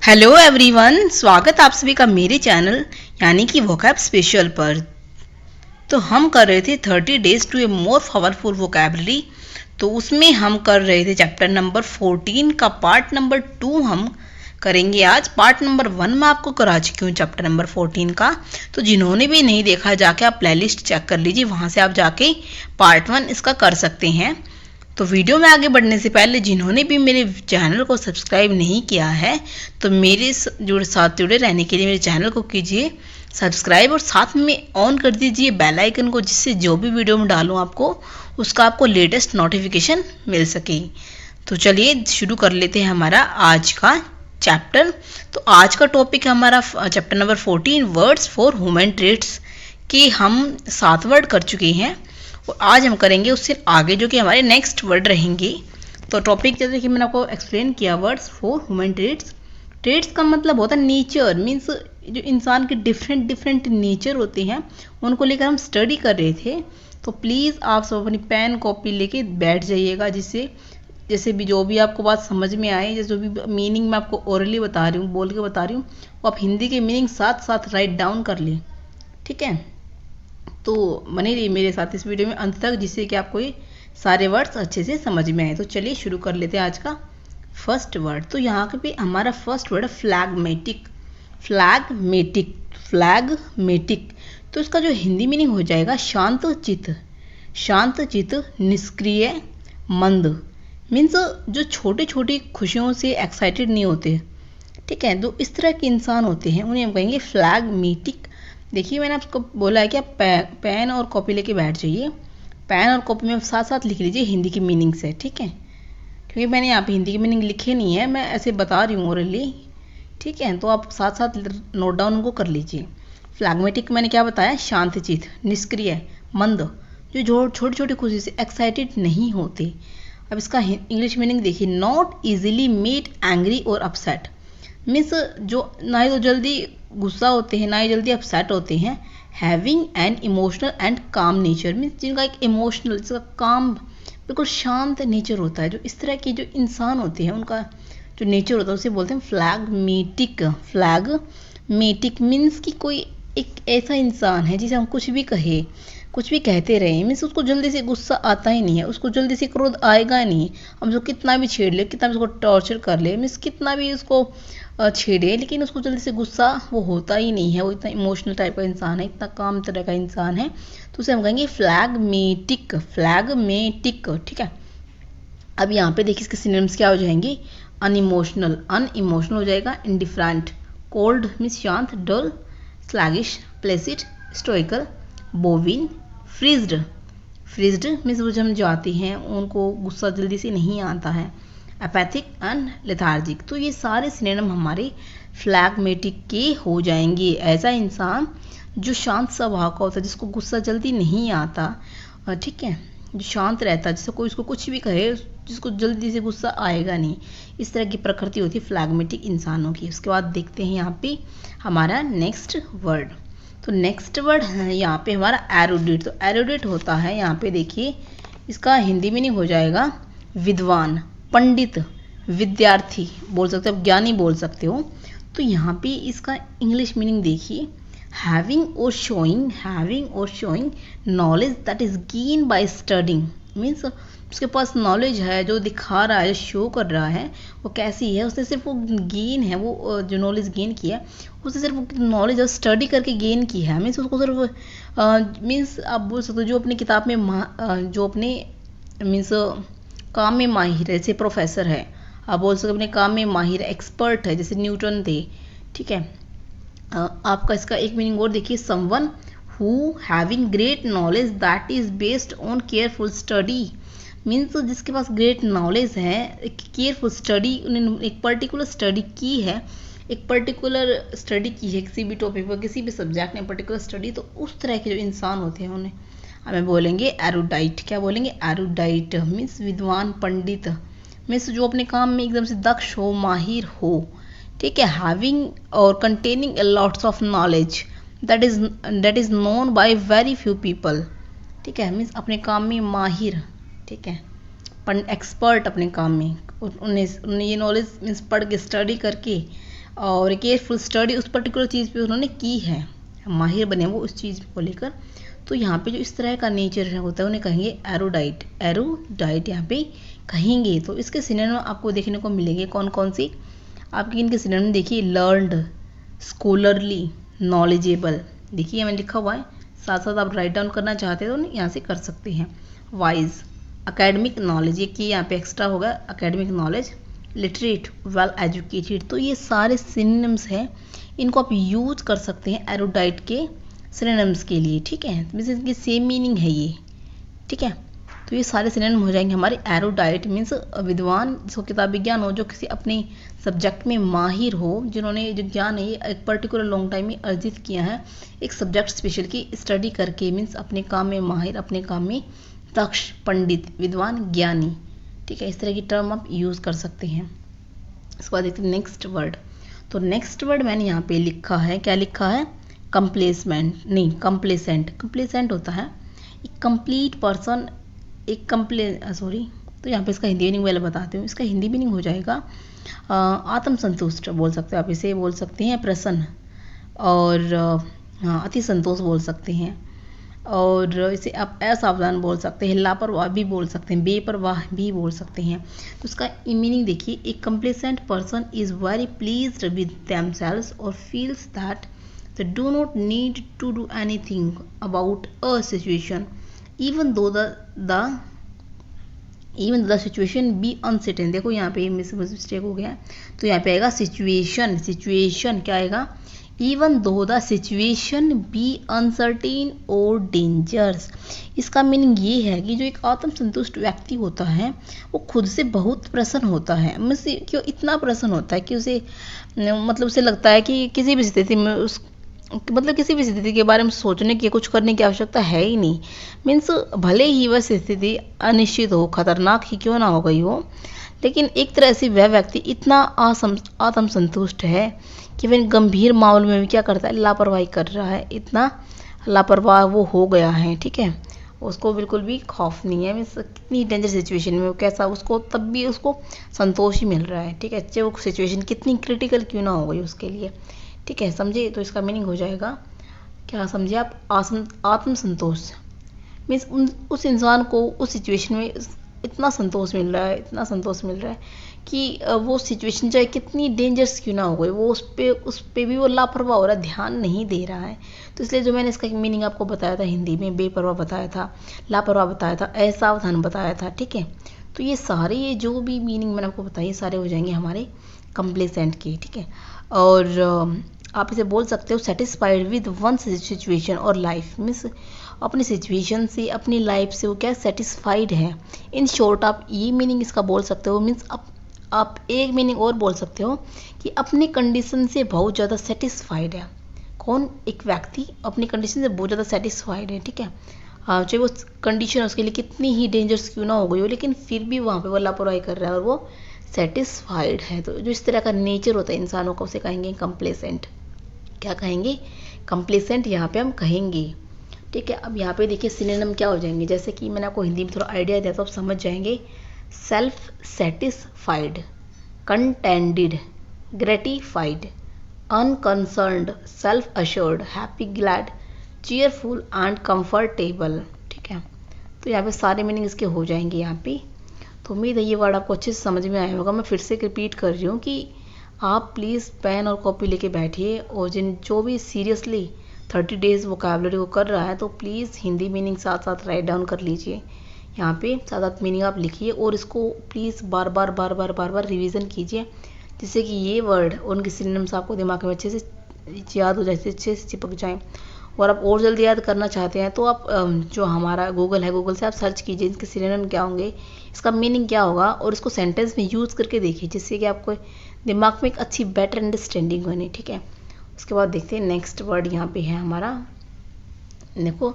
Hello everyone, स्वागत आप सभी का मेरे चैनल यानी कि वोकैब स्पेशल पर। तो हम कर रहे थे 30 days to a more powerful vocabulary. तो उसमें हम कर रहे थे चैप्टर नंबर 14 का पार्ट नंबर 2 हम करेंगे आज। पार्ट नंबर 1 मैं आपको करा चुकी हूँ चैप्टर नंबर 14 का। तो जिन्होंने भी नहीं देखा जाके आप प्लेलिस्ट चेक कर लीजिए, वहाँ से आप जाके पार्ट 1 इसका कर सकते हैं। तो वीडियो में आगे बढ़ने से पहले जिन्होंने भी मेरे चैनल को सब्सक्राइब नहीं किया है तो मेरे साथ जुड़े रहने के लिए मेरे चैनल को कीजिए सब्सक्राइब और साथ में ऑन कर दीजिए बेल आइकन को, जिससे जो भी वीडियो में डालूँ उसका आपको लेटेस्ट नोटिफिकेशन मिल सके। तो चलिए शुरू कर लेते हैं हमारा आज का चैप्टर। तो आज का टॉपिक है हमारा chapter number 14 words for human traits की हम 7 वर्ड कर चुके हैं और आज हम करेंगे उससे आगे जो कि हमारे नेक्स्ट वर्ड रहेंगे। तो टॉपिक जैसे कि मैंने आपको एक्सप्लेन किया, words for human traits. Traits का मतलब होता है नेचर, मीन्स जो इंसान के डिफरेंट नेचर होते हैं उनको लेकर हम स्टडी कर रहे थे। तो प्लीज़ आप सब अपनी पेन कॉपी लेके बैठ जाइएगा, जिससे जैसे भी जो भी आपको बात समझ में आए, जैसे जो भी मीनिंग मैं आपको ओरली बता रही हूँ, बोल के बता रही हूँ, वो आप हिंदी के मीनिंग साथ साथ राइट डाउन कर लें, ठीक है। तो बने रहिए मेरे साथ इस वीडियो में अंत तक, जिससे कि आपको ये सारे वर्ड्स अच्छे से समझ में आए। तो चलिए शुरू कर लेते हैं आज का फर्स्ट वर्ड। तो यहाँ पे हमारा फर्स्ट वर्ड है फ्लैगमेटिक। Phlegmatic, phlegmatic. तो इसका जो हिंदी मीनिंग हो जाएगा शांत चित्त। शांत चित्त, निष्क्रिय, मंद। मीन्स जो छोटी छोटी खुशियों से एक्साइटेड नहीं होते, ठीक है, तो इस तरह के इंसान होते हैं, उन्हें हम कहेंगे फ्लैगमेटिक। देखिए मैंने आपको बोला है कि आप पेन और कॉपी लेके बैठ जाइए। पेन और कॉपी में साथ साथ लिख लीजिए हिंदी की मीनिंग से, ठीक है, क्योंकि मैंने यहाँ पे हिंदी की मीनिंग लिखे नहीं है, मैं ऐसे बता रही हूँ ओरली, ठीक है। तो आप साथ साथ नोट डाउन उनको कर लीजिए। फ्लैगमेटिक मैंने क्या बताया, शांतचित्त, निष्क्रिय, मंद, जो छोटी छोटी खुशी से एक्साइटेड नहीं होते। अब इसका इंग्लिश मीनिंग देखिए, नॉट ईजिली मेड एंग्री और अपसेट। मीन्स जो ना ही तो जल्दी गुस्सा होते हैं ना ही जल्दी अपसेट होते हैं। हैविंग एन इमोशनल एंड काम नेचर, मीन्स जिनका एक इमोशनल, जिसका काम बिल्कुल शांत नेचर होता है। जो इस तरह के जो इंसान होते हैं उनका जो नेचर होता है उसे बोलते हैं फ्लैगमेटिक। फ्लैगमेटिक मीन्स कि कोई एक ऐसा इंसान है जिसे हम कुछ भी कहे, कुछ भी कहते रहे, मीन्स उसको जल्दी से गुस्सा आता ही नहीं है, उसको जल्दी से क्रोध आएगा ही नहीं। हम उसको कितना भी छेड़ ले, कितना भी उसको टॉर्चर कर ले, मीन्स कितना भी उसको छेड़े, लेकिन उसको जल्दी से गुस्सा वो होता ही नहीं है। वो इतना इमोशनल टाइप का इंसान है, इतना काम तरह का इंसान है, तो उसे हम कहेंगे फ्लैगमेटिक। फ्लैगमेटिक, ठीक है। अब यहाँ पे देखिए इसके सिनोनिम्स क्या हो जाएंगे, अनइमोशनल, अनइमोशनल हो जाएगा, इंडिफरेंट, कोल्ड मीन्स शांत, dull, sluggish, placid, stoical, bovine, freezed. Freezed means वो जब हम जाते हैं उनको गुस्सा जल्दी से नहीं आता है, एपैथिक एंड लेथार्जिक। तो ये सारे सिनोनिम हमारे फ्लैगमेटिक के हो जाएंगे। ऐसा इंसान जो शांत स्वभाव का होता है, जिसको गुस्सा जल्दी नहीं आता, ठीक है, जो शांत रहता है, जिससे कोई उसको कुछ भी कहे जिसको जल्दी से गुस्सा आएगा नहीं, इस तरह की प्रकृति होती है फ्लैगमेटिक इंसानों की। उसके बाद देखते हैं यहाँ पे हमारा नेक्स्ट वर्ड। तो नेक्स्ट वर्ड है यहाँ पे हमारा एरोडेट। तो एरोडेट होता है, यहाँ पे देखिए इसका हिंदी मीनिंग हो जाएगा विद्वान, पंडित, विद्यार्थी बोल सकते हो, ज्ञानी बोल सकते हो। तो यहाँ पे इसका इंग्लिश मीनिंग देखिए, हैविंग और showing knowledge that is gain by studying. Means उसके पास नॉलेज है, जो दिखा रहा है, जो शो कर रहा है, वो कैसी है, उसने सिर्फ वो गेन है, वो जो नॉलेज गेन किया उसने सिर्फ नॉलेज और स्टडी करके गेन की है। मीन्स उसको सिर्फ मीन्स आप बोल सकते हो जो अपनी किताब में जो अपने मीन्स काम में माहिर है, जैसे प्रोफेसर है, आप बोल सकते अपने काम में माहिर, एक्सपर्ट है, जैसे न्यूटन थे, ठीक है। आपका इसका एक मीनिंग और देखिए, someone who having great knowledge that is based on careful study. Means जिसके पास ग्रेट नॉलेज है, एक केयरफुल स्टडी, उन्होंने एक पर्टिकुलर स्टडी की है, किसी भी टॉपिक पर, किसी भी सब्जेक्ट में पर्टिकुलर स्टडी, तो उस तरह के जो इंसान होते हैं उन्हें हमें बोलेंगे एरुडाइट। क्या बोलेंगे, एरुडाइट मीन्स विद्वान, पंडित, मीन्स जो अपने काम में एकदम से दक्ष हो, माहिर हो, ठीक है। हैविंग और containing lots of knowledge that is known by very few people, ठीक है, मीन्स अपने काम में माहिर, ठीक है, एक्सपर्ट अपने काम में, उन्हें ये नॉलेज मीन्स पढ़ के स्टडी करके और केयरफुल स्टडी उस पर्टिकुलर चीज़ पे उन्होंने की है, माहिर बने वो उस चीज़ को लेकर। तो यहाँ पे जो इस तरह का नेचर होता है उन्हें कहेंगे एरोडाइट, एरोडाइट यहाँ पे कहेंगे। तो इसके सिनोनिम आपको देखने को मिलेंगे कौन कौन सी, आपके इनके सिनोनिम देखिए, लर्नड, स्कॉलरली, नॉलेजेबल, देखिए मैंने लिखा हुआ है, साथ साथ आप राइट डाउन करना चाहते हो तो यहाँ से कर सकते हैं। वाइज, अकेडमिक नॉलेज, ये कि यहाँ पे एक्स्ट्रा होगा academic knowledge. Literate, well educated. तो ये सारे सिनोनिम्स हैं, इनको आप यूज कर सकते हैं एरोडाइट के सिनोनिम्स के लिए, ठीक है। मीन्स इनकी सेम मीनिंग है ये, ठीक है। तो ये सारे सिनोनिम हो जाएंगे हमारे। एरोडाइट मीन्स विद्वान, जिसको किताबी ज्ञान हो, जो किसी अपने सब्जेक्ट में माहिर हो, जिन्होंने जो ज्ञान है ये एक पर्टिकुलर लॉन्ग टाइम में अर्जित किया है, एक सब्जेक्ट स्पेशल की स्टडी करके, मीन्स अपने काम में माहिर, अपने काम में दक्ष, पंडित, विद्वान, ज्ञानी, ठीक है। इस तरह की टर्म आप यूज़ कर सकते हैं। इसके बाद देखते हैं नेक्स्ट वर्ड। तो नेक्स्ट वर्ड मैंने यहाँ पे लिखा है, क्या लिखा है, कंप्लेसमेंट, नहीं कंप्लेसेंट, कंप्लेसेंट होता है एक कंप्लीट पर्सन, एक सॉरी, तो यहाँ पे इसका हिंदी मीनिंग मैं बताती हूँ। इसका हिंदी मीनिंग हो जाएगा आत्मसंतुष्ट बोल सकते हो आप, इसे बोल सकते हैं प्रसन्न, और हाँ अति संतोष बोल सकते हैं, और इसे आप असावधान बोल सकते हैं, लापरवाह भी बोल सकते हैं, बेपरवाह भी बोल सकते हैं। तो इसका मीनिंग देखिए, एक complacent person is very pleased with themselves और feels that they do not need to do anything about a situation even though the situation be uncertain। देखो यहाँ पे मिस्टेक हो गया है, तो यहाँ पे आएगा सिचुएशन, सिचुएशन क्या आएगा, even though the situation be uncertain or dangerous। इसका मीनिंग ये है कि जो एक आत्मसंतुष्ट व्यक्ति होता है वो खुद से बहुत प्रसन्न होता है। मुझसे क्यों इतना प्रसन्न होता है कि उसे मतलब उसे लगता है कि किसी भी स्थिति में किसी भी स्थिति के बारे में सोचने की, कुछ करने की आवश्यकता है ही नहीं। मीन्स भले ही वह स्थिति अनिश्चित हो, खतरनाक ही क्यों ना हो गई हो, लेकिन एक तरह से वह व्यक्ति इतना आत्मसंतुष्ट है कि वह गंभीर मामलों में भी क्या करता है, लापरवाही कर रहा है, इतना लापरवाह वो हो गया है, ठीक है। उसको बिल्कुल भी खौफ नहीं है, मीन्स कितनी डेंजर सिचुएशन में वो कैसा, उसको तब भी उसको संतोष ही मिल रहा है, ठीक है, चाहे वो सिचुएशन कितनी क्रिटिकल क्यों ना हो गई उसके लिए, ठीक है, समझे। तो इसका मीनिंग हो जाएगा, क्या समझे आप, आत्मसंतोष। मीन्स उस इंसान को उस सिचुएशन में इतना संतोष मिल रहा है, इतना संतोष मिल रहा है कि वो सिचुएशन चाहे कितनी डेंजरस क्यों ना हो गई, वो उस पे भी वो लापरवाह हो रहा है, ध्यान नहीं दे रहा है। तो इसलिए जो मैंने इसका मीनिंग आपको बताया था हिंदी में, बेपरवाह बताया था, लापरवाह बताया था, असावधान बताया था, ठीक है। तो ये सारे ये जो भी मीनिंग मैंने आपको बताई सारे हो जाएंगे हमारे कंप्लेसेंट के, ठीक है। और आप इसे बोल सकते हो सेटिस्फाइड विद वन सिचुएशन और लाइफ, मीन्स अपनी सिचुएशन से, अपनी लाइफ से वो क्या सेटिस्फाइड है। इन शॉर्ट आप ये मीनिंग इसका बोल सकते हो। मीन्स आप एक मीनिंग और बोल सकते हो कि अपनी कंडीशन से बहुत ज़्यादा सेटिस्फाइड है। कौन, एक व्यक्ति अपनी कंडीशन से बहुत ज़्यादा सेटिस्फाइड है, ठीक है। चाहे वो कंडीशन उसके लिए कितनी ही डेंजरस क्यों ना हो गई हो, लेकिन फिर भी वहाँ पे वो लापरवाही कर रहा है और वो सेटिस्फाइड है। तो जो इस तरह का नेचर होता है इंसानों का, उसे कहेंगे कंप्लेसेंट। क्या कहेंगे, कंप्लेसेंट यहाँ पे हम कहेंगे, ठीक है। अब यहाँ पे देखिए सिनोनिम क्या हो जाएंगे, जैसे कि मैंने आपको हिंदी में थोड़ा आइडिया दिया तो आप समझ जाएंगे। Self satisfied, contented, gratified, unconcerned, self assured, happy, glad, cheerful and comfortable, ठीक है। तो यहाँ पे सारे मीनिंग इसके हो जाएंगे यहाँ पे। तो उम्मीद है ये वर्ड आपको अच्छे से समझ में आया होगा। मैं फिर से रिपीट कर रही हूँ कि आप प्लीज़ पेन और कॉपी लेके बैठिए, और जो भी सीरियसली 30 डेज़ वोकैबुलरी को कर रहा है तो प्लीज़ हिंदी मीनिंग साथ साथ राइट डाउन कर लीजिए। यहाँ पे साथ साथ मीनिंग आप लिखिए और इसको प्लीज़ बार बार रिवीजन कीजिए, जिससे कि ये वर्ड और उनके सिनोनिम्स आपको दिमाग में अच्छे से याद हो जाए, अच्छे से चिपक जाएँ। और आप और जल्दी याद करना चाहते हैं तो आप जो हमारा गूगल है, गूगल से आप सर्च कीजिए इसके सिनोनिम क्या होंगे, इसका मीनिंग क्या होगा, और इसको सेंटेंस में यूज़ करके देखिए, जिससे कि आपको दिमाग में एक अच्छी बेटर अंडरस्टैंडिंग बने, ठीक है। उसके बाद देखते हैं नेक्स्ट वर्ड यहाँ पे है हमारा। देखो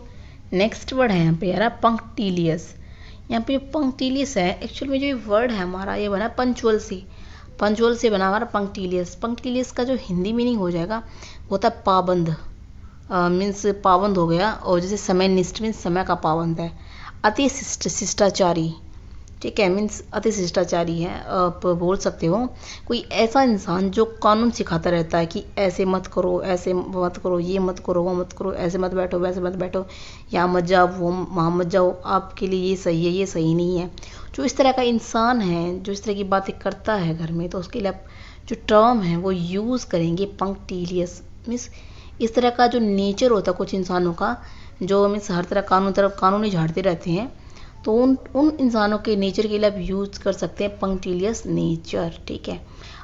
नेक्स्ट वर्ड है यहाँ पे यार पंक्टिलियस। यहाँ पे पंक्टिलियस है, एक्चुअल में जो ये वर्ड है हमारा ये बना पंचुअल से बना हमारा पंक्टिलियस। पंक्टिलियस का जो हिंदी मीनिंग हो जाएगा वो होता है पाबंद, मीन्स पाबंद हो गया, और जैसे समय निष्ठ मीन्स समय का पाबंद है। अति शिष्टाचारी, ठीक है, मीन्स अति शिष्टाचारी है, आप बोल सकते हो। कोई ऐसा इंसान जो कानून सिखाता रहता है कि ऐसे मत करो, ऐसे मत करो, ये मत करो, वो मत करो, ऐसे मत बैठो, वैसे मत बैठो, यहाँ मत जाओ, वो वहाँ मत जाओ, आपके लिए ये सही है, ये सही नहीं है। जो इस तरह का इंसान है, जो इस तरह की बातें करता है घर में, तो उसके लिए आप जो टर्म है वो यूज़ करेंगे पंक्टिलियस। मीन्स इस तरह का जो नेचर होता है कुछ इंसानों का, जो मीन्स हर तरफ कानून ही झाड़ते रहते हैं, तो उन इंसानों के नेचर के लिए आप यूज़ कर सकते हैं पंक्टिलियस नेचर। ठीक है,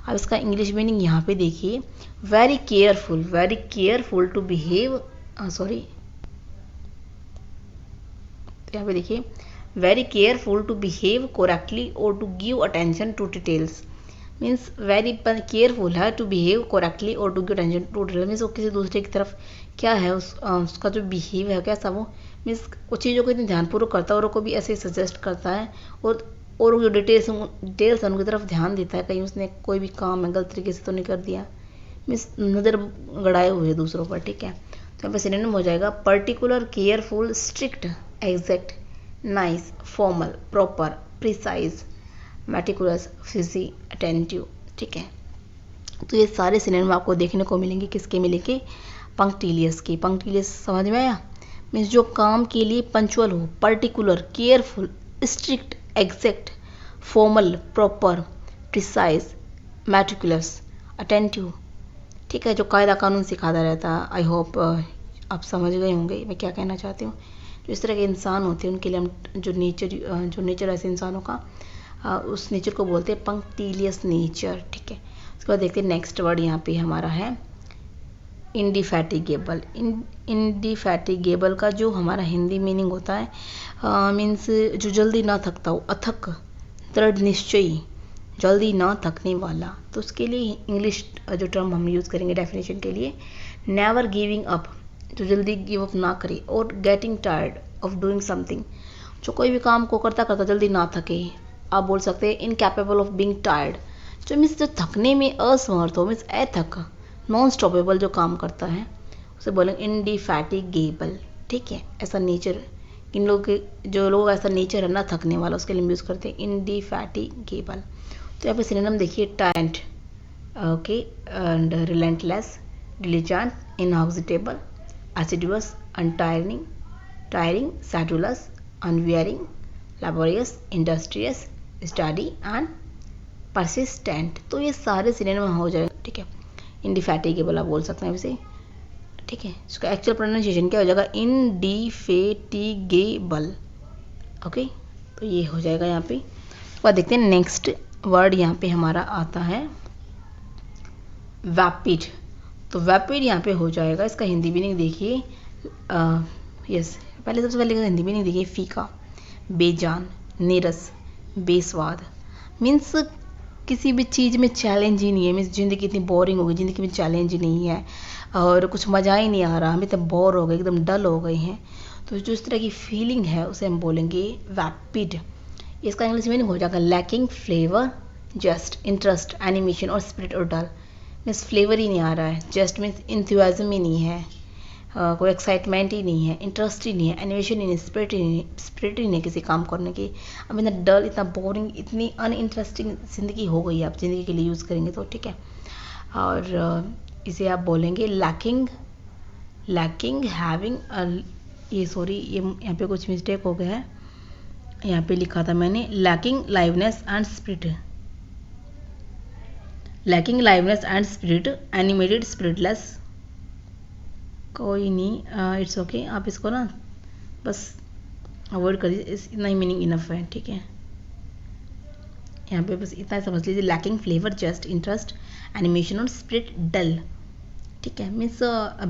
अब इसका इंग्लिश मीनिंग यहाँ पे देखिए, very careful to behave, sorry, यहाँ पे देखिए, very careful to behave correctly और to give attention to details. Means very careful है टू बिहेव करेक्टली और to give attention to details. Means वो किसी दूसरे की तरफ क्या है उसका जो बिहेव है कैसा, वो मीन्स उस चीज़ों को इतनी ध्यानपूर्वक करता है और को भी ऐसे सजेस्ट करता है, और जो डिटेल्स है उनकी तरफ ध्यान देता है, कहीं उसने कोई भी काम है गलत तरीके से तो नहीं कर दिया, मीन्स नज़र गड़ाए हुए दूसरों पर। ठीक है, तो यहाँ पर सिनोनिम हो जाएगा particular, careful, strict, exact, nice, formal, proper, precise, meticulous, Fiji, attentive. ठीक है, तो ये सारे सिनोनिम आपको देखने को मिलेंगे, किसके मिलेंगे, पंक्टिलियस के। पंक्टिलियस समझ में आया, मीन्स जो काम के लिए पंचुअल हो, particular, careful, strict, exact, formal, proper, precise, meticulous, attentive. ठीक है, जो कायदा कानून सिखाता रहता है। आई होप आप समझ गए होंगे मैं क्या कहना चाहती हूँ। जो इस तरह के इंसान होते हैं उनके लिए हम जो नेचर ऐसे इंसानों का, उस नेचर को बोलते हैं पंक्टिलियस नेचर। ठीक है, उसके बाद देखते हैं नेक्स्ट वर्ड यहाँ पे हमारा है इंडिफैटिगेबल। इंडिफैटिगेबल का जो हमारा हिंदी मीनिंग होता है, मीन्स जो जल्दी ना थकता हो, अथक, दृढ़ निश्चयी, जल्दी ना थकने वाला। तो उसके लिए इंग्लिश जो टर्म हम यूज़ करेंगे डेफिनेशन के लिए, नेवर गिविंग अप, जो जल्दी गिव अप ना करे, और getting tired of doing something, जो कोई भी काम को करता करता जल्दी ना थके। आप बोल सकते हैं इनकैपेबल ऑफ बीइंग टायर्ड, जो मीन्स जो थकने में असमर्थ हो, मीन्स अथक, नॉन स्टॉपेबल जो काम करता है उसे बोलेंगे इंडिफैटिगेबल। ठीक है, ऐसा नेचर इन लोग के, जो लोग ऐसा नेचर है ना थकने वाला, उसके लिए यूज़ करते हैं इंडिफैटिगेबल। तो यहाँ पे सिनोनिम देखिए, tyrant, okay, and relentless, diligent, inexhaustible, assiduous, untiring, tiring, sedulous, unwearying, laborious, industrious, steady and persistent। तो ये सारे सिनोनिम हो जाएगा। ठीक है, इंडिफैटिगेबल आप बोल सकते हैं इसे। ठीक है, इसका एक्चुअल प्रोनाउंसिएशन क्या हो जाएगा, इंडिफैटिगेबल। ओके, तो ये हो जाएगा यहाँ पे। तो देखते हैं नेक्स्ट वर्ड यहाँ पे हमारा आता है वैपिड। तो वैपिड यहाँ पे हो जाएगा, इसका हिंदी मीनिंग देखिए, यस, पहले सबसे पहले हिंदी मीनिंग देखिए, फीका, बेजान, नीरस, बेस्वाद। मीन्स किसी भी चीज़ में चैलेंज ही नहीं है, मीन्स ज़िंदगी इतनी बोरिंग हो गई, ज़िंदगी में चैलेंज ही नहीं है और कुछ मज़ा ही नहीं आ रहा, हम इतने बोर हो गए, एकदम डल हो गए हैं। तो जो इस तरह की फीलिंग है उसे हम बोलेंगे वैपिड। इसका इंग्लिश मीनिंग हो जाएगा lacking flavour, just, interest, animation और स्पिरिट और डल। मीन्स फ्लेवर ही नहीं आ रहा है, जस्ट मीन्स इंथुजियाज्म ही नहीं है, कोई एक्साइटमेंट ही नहीं है, इंटरेस्ट ही नहीं है, एनिमेशन ही नहीं, स्पिरिट ही नहीं किसी काम करने की। अब इतना डल, इतना बोरिंग, इतनी अनइंटरेस्टिंग ज़िंदगी हो गई है, आप ज़िंदगी के लिए यूज़ करेंगे तो। ठीक है, और इसे आप बोलेंगे लैकिंग, हैविंग, ये सॉरी, ये यहाँ पे कुछ मिस्टेक हो गया है, यहाँ पे लिखा था मैंने lacking liveness and spirit, lacking liveness and spirit, animated, spiritless. कोई नहीं, इट्स ओके, आप इसको ना बस अवॉइड कर दीजिए, इतना ही मीनिंग इनफ है। ठीक है, यहाँ पे बस इतना समझ लीजिए, lacking flavour, just, interest, animation और स्पिरिट डल। ठीक है, मीन्स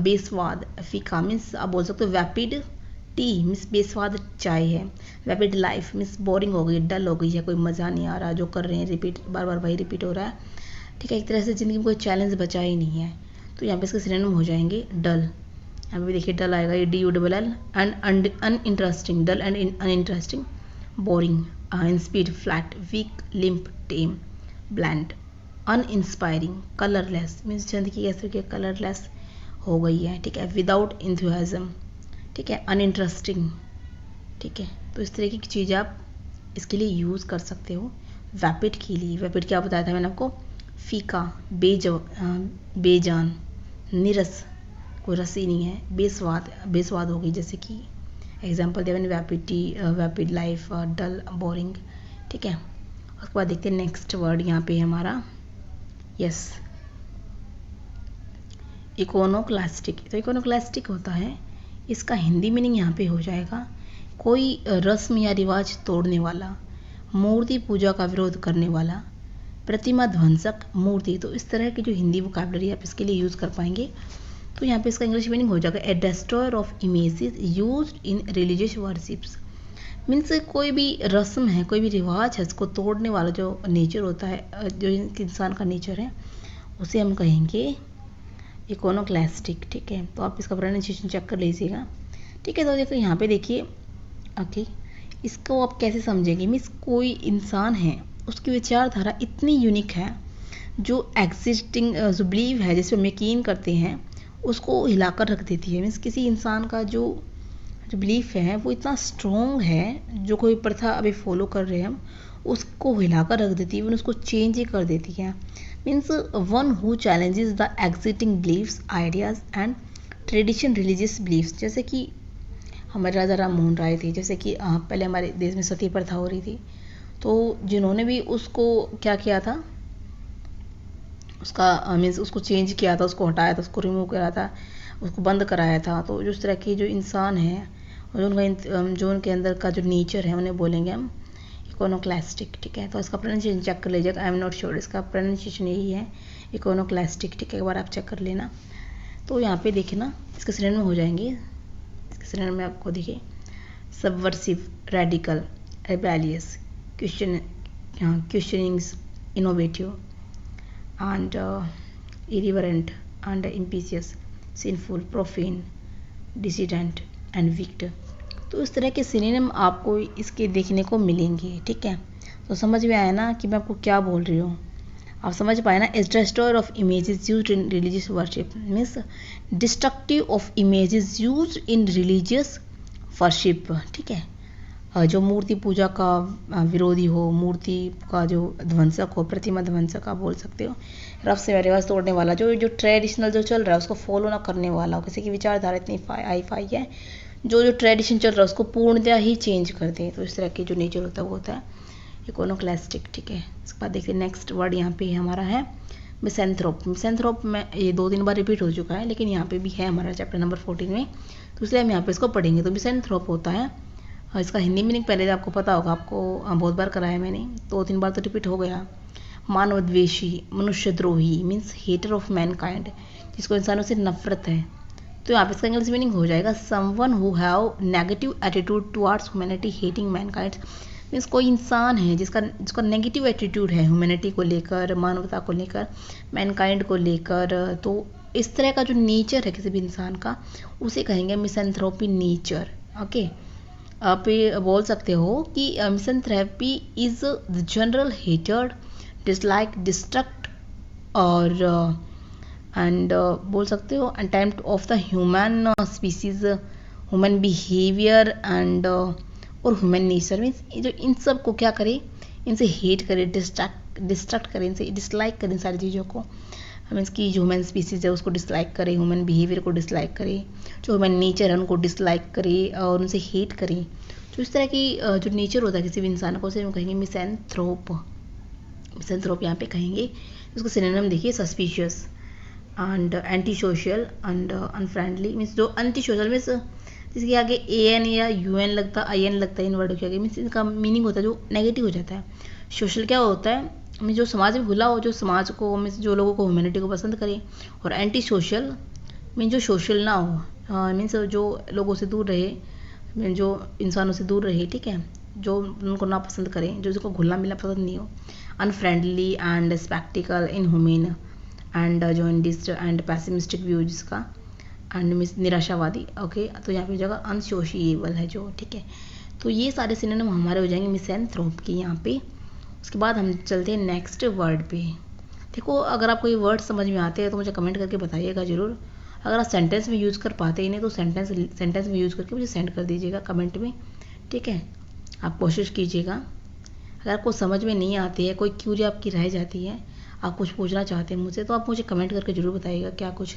बेस्वाद, फीका, मीन्स आप बोल सकते हो वैपिड टी, मीन्स बेस्वाद चाय है। वैपिड लाइफ मीन्स बोरिंग हो गई, डल हो गई है, कोई मज़ा नहीं आ रहा, जो कर रहे हैं रिपीट, बार बार वही रिपीट हो रहा है। ठीक है, एक तरह से ज़िंदगी में कोई चैलेंज बचा ही नहीं है। तो यहाँ पे इसके सिनोनिम हो जाएंगे डल। यहाँ पे देखिए डल आएगा, ये DULL, and uninteresting, dull and uninteresting, boring, insipid, flat, weak, limp, tame, bland, uninspiring, colourless, means ज़िंदगी कैसे कि कलरलेस हो गई है। ठीक है, विदाउट इंथुजियाज्म, ठीक है, अनइंटरेस्टिंग। ठीक है, तो इस तरीके की चीज़ आप इसके लिए यूज़ कर सकते हो। वैपिड के लिए, वैपिड क्या बताया था मैंने आपको, फीका, बेजान, निरस, कोई रस ही नहीं है, बेस्वाद, बेस्वाद हो गई, जैसे कि एग्जाम्पल दिया मैंने वैपिड लाइफ, डल, बोरिंग। ठीक है, उसके बाद देखते हैं नेक्स्ट वर्ड यहाँ पे हमारा, यस, इकोनोक्लास्टिक। तो इकोनोक्लास्टिक होता है, इसका हिंदी मीनिंग यहाँ पे हो जाएगा कोई रस्म या रिवाज तोड़ने वाला, मूर्ति पूजा का विरोध करने वाला, प्रतिमा ध्वंसक, मूर्ति। तो इस तरह की जो हिंदी वोकैबुलरी आप इसके लिए यूज़ कर पाएंगे। तो यहाँ पे इसका इंग्लिश मीनिंग हो जाएगा a destroyer of images used in religious worships. Means कोई भी रस्म है, कोई भी रिवाज है, इसको तोड़ने वाला जो नेचर होता है, जो इंसान का नेचर है, उसे हम कहेंगे इकोनोक्लास्टिक। ठीक है, तो आप इसका प्रोनाउंसिएशन चेक कर लीजिएगा। ठीक है, तो देखो यहाँ पे देखिए, ओके, इसको आप कैसे समझेंगे, मीन्स कोई इंसान है, उसकी विचारधारा इतनी यूनिक है, जो एग्जिस्टिंग जो बिलीव है, जिस पर हम यकीन करते हैं, उसको हिलाकर रख देती है। मीन्स किसी इंसान का जो बिलीफ है वो इतना स्ट्रॉन्ग है, जो कोई प्रथा अभी फॉलो कर रहे हैं हम, उसको हिलाकर रख देती है, उसको चेंज ही कर देती है। Means one who challenges the existing believes, ideas and tradition, religious believes. जैसे कि हमारे राजा राम मोहन राय थे, जैसे कि पहले हमारे देश में सती प्रथा हो रही थी, तो जिन्होंने भी उसको क्या किया था, उसका मीन्स उसको चेंज किया था, उसको हटाया था, उसको रिमूव करा था, उसको बंद कराया था। तो जिस तरह की जो इंसान है, जो उनके अंदर का जो नेचर है, उन्हें बोलेंगे हम इकोनोक्लास्टिक। ठीक है, तो इसका प्रोनाउंसिएशन चेक कर लीजिएगा, आई एम नॉट श्योर, इसका प्रोनाउंसिएशन यही है, इकोनोक्लास्टिक। ठीक है, एक बार आप चेक कर लेना। तो यहाँ पे देखिए ना, इसके सिनोनिम में हो जाएंगे, इसके सिनोनिम में आपको देखिए, subversive, radical, rebellious, क्वेश्चनिंग्स, innovative and irreverent and impious, sinful, profane, dissident and wicked। तो इस तरह के सिनोनिम आपको इसके देखने को मिलेंगे। ठीक है, तो समझ में आया ना कि मैं आपको क्या बोल रही हूँ, आप समझ पाए ना। Is destroyer of images used in religious worship, means destructive of images used in religious worship. ठीक है, जो मूर्ति पूजा का विरोधी हो, मूर्ति का जो ध्वंसक हो, प्रतिमा ध्वंसक आप बोल सकते हो, रस्म या रिवाज तोड़ने वाला, जो ट्रेडिशनल जो चल रहा है उसको फॉलो ना करने वाला, किसी की विचारधारा इतनी हाई फाई है, जो ट्रेडिशन चल रहा है उसको पूर्णतः ही चेंज कर दे। तो इस तरह की जो नेचर होता है वो होता है इकोनोक्लास्टिक। ठीक है, इसके बाद देखिए नेक्स्ट वर्ड यहाँ पे हमारा है मिसेंथ्रोप। मिसेंथ्रोप में ये 2-3 बार रिपीट हो चुका है, लेकिन यहाँ पे भी है हमारा चैप्टर नंबर 14 में, तो इसलिए हम यहाँ पे इसको पढ़ेंगे। तो मिसेंथ्रोप होता है, इसका हिंदी मीनिंग पहले आपको पता होगा, आपको बहुत बार कराया मैंने, 2-3 बार तो रिपीट हो गया। मानवद्वेषी, मनुष्यद्रोही, मीन्स हेटर ऑफ मैनकाइंड, जिसको इंसानों से नफरत है। तो यहाँ पे इसका इंग्लिश मीनिंग हो जाएगा someone who have negative attitude towards humanity hating Mankind. Means कोई इंसान है जिसका नेगेटिव एटीट्यूड है ह्यूमैनिटी को लेकर, मानवता को लेकर, मैनकाइंड को लेकर। तो इस तरह का जो नेचर है किसी भी इंसान का, उसे कहेंगे मिसेंथ्रोपी नेचर। ओके, आप ये बोल सकते हो कि misanthropy is the general hatred, dislike, distrust और एंड बोल सकते हो attempt of the human species, human behaviour and और ह्यूमन नेचर। मीन्स जो इन सब को क्या करे, इनसे हेट करे, डिस्ट्रक्ट करे, इनसे डिसलाइक करे, इन सारी चीज़ों को। मीन्स की जो ह्यूमन स्पीसीज है उसको डिसलाइक करे, ह्यूमन बिहेवियर को डिसलाइक करे, जो ह्यूमन नेचर है उनको डिसलाइक करे और उनसे हेट करे। तो इस तरह की जो नेचर होता है किसी भी इंसान को, उसे हम कहेंगे मिसेंथ्रोप। मिसेंथ्रोप यहाँ पे कहेंगे। इसको सिनोनिम देखिए, suspicious and anti social and unfriendly. Means जो एंटी सोशल मीन्स जिसके आगे AN या UN लगता, IN लगता है इन वर्डों के आगे, मीन्स इनका मीनिंग होता है जो नेगेटिव हो जाता है। सोशल क्या होता है, मीन्स जो समाज में भुला हो, जो समाज को, मीन्स जो लोगों को ह्यूमैनिटी को पसंद करे। और एंटी सोशल मीन्स जो सोशल ना हो, मीन्स जो लोगों से दूर रहे, जो इंसानों से दूर रहे। ठीक है, जो उनको ना पसंद करें, जो उसको घुलना मिलना पसंद नहीं हो। Unfriendly and spectacled, inhuman and जो इंडिस्ट एंड पैसिमिस्टिक व्यू जिसका, एंड मीन्स निराशावादी। ओके, तो यहाँ पे जगह अनसोशिएबल है जो। ठीक है, तो ये सारे सिनोनिम हमारे हो जाएंगे मिसेंथ्रोप के यहाँ पे। उसके बाद हम चलते हैं नेक्स्ट वर्ड पे। देखो, अगर आपको ये वर्ड समझ में आते हैं तो मुझे कमेंट करके बताइएगा ज़रूर। अगर आप सेंटेंस में यूज़ कर पाते ही नहीं तो सेंटेंस में यूज़ करके मुझे सेंड कर दीजिएगा कमेंट में। ठीक है, आप कोशिश कीजिएगा अगर आपको समझ में नहीं आती है, कोई क्यूरी आपकी रह जाती है, आप कुछ पूछना चाहते हैं मुझसे, तो आप मुझे कमेंट करके ज़रूर बताइएगा क्या कुछ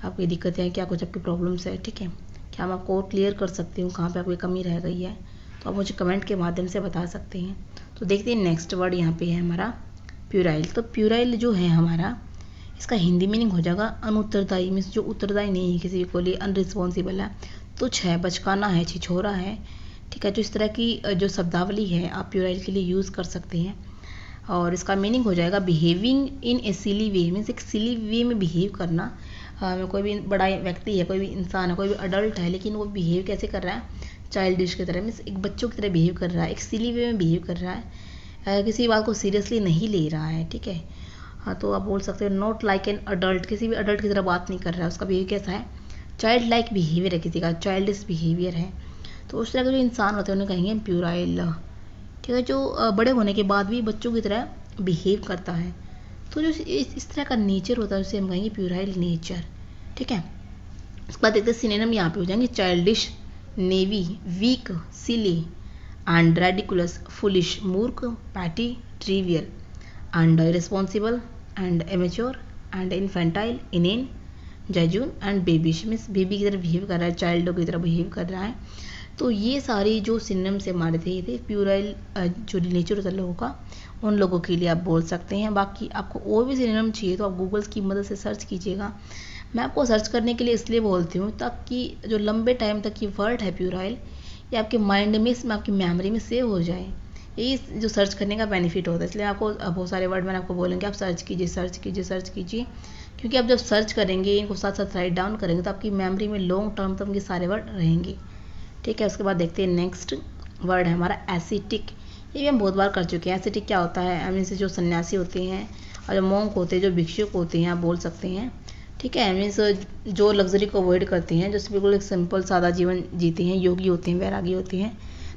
आपकी दिक्कतें हैं, क्या कुछ आपकी प्रॉब्लम्स है, ठीक है। क्या मैं आपको क्लियर कर सकती हूँ, कहाँ पे आपकी कमी रह गई है, तो आप मुझे कमेंट के माध्यम से बता सकते हैं। तो देखते हैं नेक्स्ट वर्ड यहाँ पे है हमारा प्यूराइल। तो प्यूराइल जो है हमारा, इसका हिंदी मीनिंग हो जाएगा अनुत्तरदायी, मीन्स जो उत्तरदायी नहीं है किसी को लिए, अनरिस्पॉन्सिबल है, तुच्छ है, बचकाना है, छिछोरा है, ठीक है। जो इस तरह की जो शब्दावली है आप प्यूराइल के लिए यूज़ कर सकते हैं। और इसका मीनिंग हो जाएगा behaving in A silly way, means एक सिली वे में बिहेव करना। कोई भी बड़ा व्यक्ति है, कोई भी इंसान है, कोई भी अडल्ट है, लेकिन वो बिहेव कैसे कर रहा है, चाइल्डिश की तरह, मीन्स एक बच्चों की तरह बिहेव कर रहा है, एक सिली वे में बिहेव कर रहा है, किसी बात को सीरियसली नहीं ले रहा है, ठीक है। हाँ, तो आप बोल सकते हो नॉट लाइक एन अडल्ट, किसी भी अडल्ट की तरह बात नहीं कर रहा है, उसका बिहेव कैसा है, चाइल्ड लाइक बिहेवियर है, किसी का चाइल्डिश बिहेवियर है। तो उस तरह के जो इंसान होते हैं उन्हें कहेंगे प्यूराइल, ठीक है। जो बड़े होने के बाद भी बच्चों की तरह बिहेव करता है, तो जो इस तरह का नेचर होता है उसे हम कहेंगे प्यूराइल नेचर, ठीक है। उसके बाद देखते हैं सिनोनिम यहाँ पे हो जाएंगे childish, naive, weak, silly and ridiculous, foolish, मूर्ख, petty, trivial and irresponsible and immature and infantile, inane, jejune and babyish, means baby की तरह बिहेव कर रहा है, चाइल्डों की तरह बिहेव कर रहा है। तो ये सारी जो सिनोनिम से हमारे थे प्यूराइल जो नेचर होता है लोगों का, उन लोगों के लिए आप बोल सकते हैं। बाकी आपको और भी सिनोनिम चाहिए तो आप गूगल की मदद से सर्च कीजिएगा। मैं आपको सर्च करने के लिए इसलिए बोलती हूँ ताकि जो लंबे टाइम तक ये वर्ड है प्यूराइल, ये आपके माइंड में, आपकी मेमोरी में सेव हो जाए। यही जो सर्च करने का बेनिफिट होता है, इसलिए आपको बहुत सारे वर्ड मैंने आपको बोलेंगे आप सर्च कीजिए, सर्च कीजिए, सर्च कीजिए, क्योंकि आप जब सर्च करेंगे, इनको साथ साथ राइट डाउन करेंगे तो आपकी मेमोरी में लॉन्ग टर्म तक ये सारे वर्ड रहेंगे, ठीक है। उसके बाद देखते हैं नेक्स्ट वर्ड है हमारा एसिटिक। ये भी हम बहुत बार कर चुके हैं। एसिटिक क्या होता है, मीन्स जो सन्यासी होते हैं और जो मोंक होते हैं, जो भिक्षुक होते हैं, आप बोल सकते हैं, ठीक है। मीन्स जो लग्जरी को अवॉइड करते हैं, जो बिल्कुल एक सिंपल सादा जीवन जीते हैं, योगी होते हैं, वैरागी होते हैं,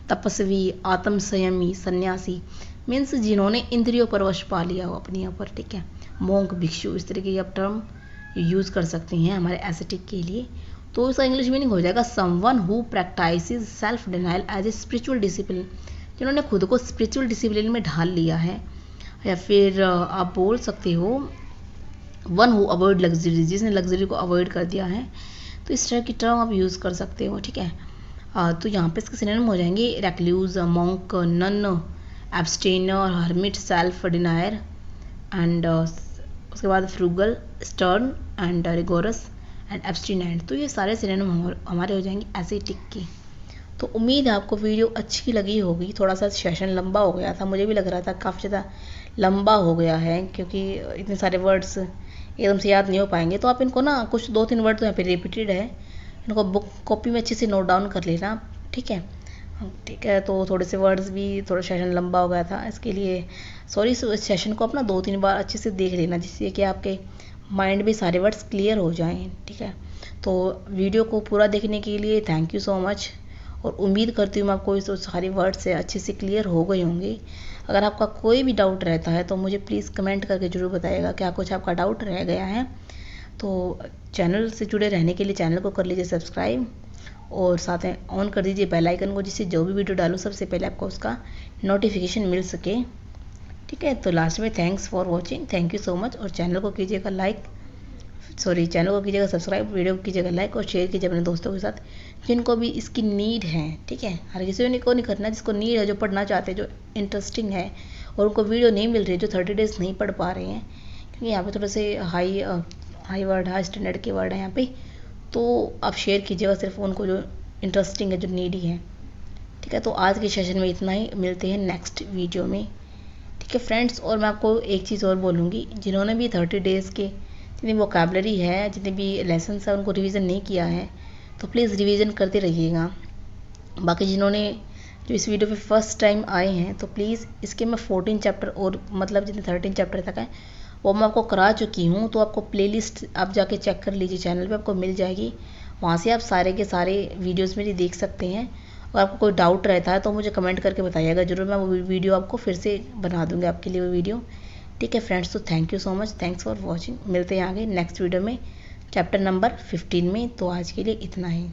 तपस्वी, आत्म संयमी, सन्यासी, मीन्स जिन्होंने इंद्रियों पर वश पा लिया हो अपने यहाँ पर, ठीक है। मोंक, भिक्षु, इस तरह की आप टर्म यूज़ कर सकते हैं हमारे एसिटिक के लिए। तो इसका इंग्लिश मीनिंग हो जाएगा someone who practises self denial as a spiritual discipline, जिन्होंने खुद को स्पिरिचुअल डिसिप्लिन में ढाल लिया है। या फिर आप बोल सकते हो वन हु अवॉइड लग्जरी, जिसने लग्जरी को अवॉइड कर दिया है। तो इस तरह की टर्म आप यूज़ कर सकते हो, ठीक है। तो यहाँ पे इसके सिनोनिम हो जाएंगे recluse, monk, nun, abstainer, hermit, self denier and उसके बाद frugal, stern and rigorous and abstinent. तो ये सारे सिनोनिम हमारे हो जाएंगे एसिटिक की। तो उम्मीद है आपको वीडियो अच्छी लगी होगी। थोड़ा सा सेशन लंबा हो गया था, मुझे भी लग रहा था काफ़ी ज़्यादा लंबा हो गया है, क्योंकि इतने सारे वर्ड्स एकदम से याद नहीं हो पाएंगे। तो आप इनको ना कुछ 2-3 वर्ड तो यहाँ पे रिपीटेड है, इनको बुक कॉपी में अच्छे से नोट डाउन कर लेना, ठीक है, ठीक है। तो थोड़े से वर्ड्स भी, थोड़ा सेशन लंबा हो गया था, इसके लिए सॉरी। सेशन को अपना 2-3 बार अच्छे से देख लेना, जिससे कि आपके माइंड में सारे वर्ड्स क्लियर हो जाएं, ठीक है। तो वीडियो को पूरा देखने के लिए थैंक यू सो मच, और उम्मीद करती हूँ आपको इस सारे वर्ड से अच्छे से क्लियर हो गए होंगे। अगर आपका कोई भी डाउट रहता है तो मुझे प्लीज़ कमेंट करके ज़रूर बताइएगा क्या कुछ आपका डाउट रह गया है। तो चैनल से जुड़े रहने के लिए चैनल को कर लीजिए सब्सक्राइब, और साथ में ऑन कर दीजिए बेल आइकन को, जिससे जो भी वीडियो डालूँ सबसे पहले आपको उसका नोटिफिकेशन मिल सके, ठीक है। तो लास्ट में thanks for watching, thank you so much. और चैनल को कीजिएगा सब्सक्राइब, वीडियो को कीजिएगा लाइक और शेयर कीजिए अपने दोस्तों के साथ जिनको भी इसकी नीड है, ठीक है। हर किसी को नहीं करना, जिसको नीड है, जो पढ़ना चाहते हैं, जो इंटरेस्टिंग है और उनको वीडियो नहीं मिल रही, जो 30 डेज नहीं पढ़ पा रहे हैं, क्योंकि यहाँ पे थोड़े से हाई वर्ड, हाई स्टैंडर्ड के वर्ड है यहाँ पे। तो आप शेयर कीजिएगा सिर्फ उनको जो इंटरेस्टिंग है, जो नीडी है, ठीक है। तो आज के सेशन में इतना ही, मिलते हैं नेक्स्ट वीडियो में, ठीक है फ्रेंड्स। और मैं आपको एक चीज़ और बोलूँगी, जिन्होंने भी 30 डेज़ के जितनी वोकैबलरी है, जितने भी लेसन है, उनको रिवीजन नहीं किया है तो प्लीज़ रिवीजन करते रहिएगा। बाकी जिन्होंने जो इस वीडियो पे फर्स्ट टाइम आए हैं तो प्लीज़ इसके मैं 14 चैप्टर और मतलब जितने 13 चैप्टर तक है वो मैं आपको करा चुकी हूँ। तो आपको प्लेलिस्ट आप जाके चेक कर लीजिए, चैनल पे आपको मिल जाएगी, वहाँ से आप सारे के सारे वीडियोज़ मेरी देख सकते हैं। और आपको कोई डाउट रहता है तो मुझे कमेंट करके बताइएगा ज़रूर, मैं वो वीडियो आपको फिर से बना दूँगी आपके लिए वो वीडियो, ठीक है फ्रेंड्स। तो thank you so much, thanks for watching. मिलते हैं आगे नेक्स्ट वीडियो में चैप्टर नंबर 15 में। तो आज के लिए इतना ही।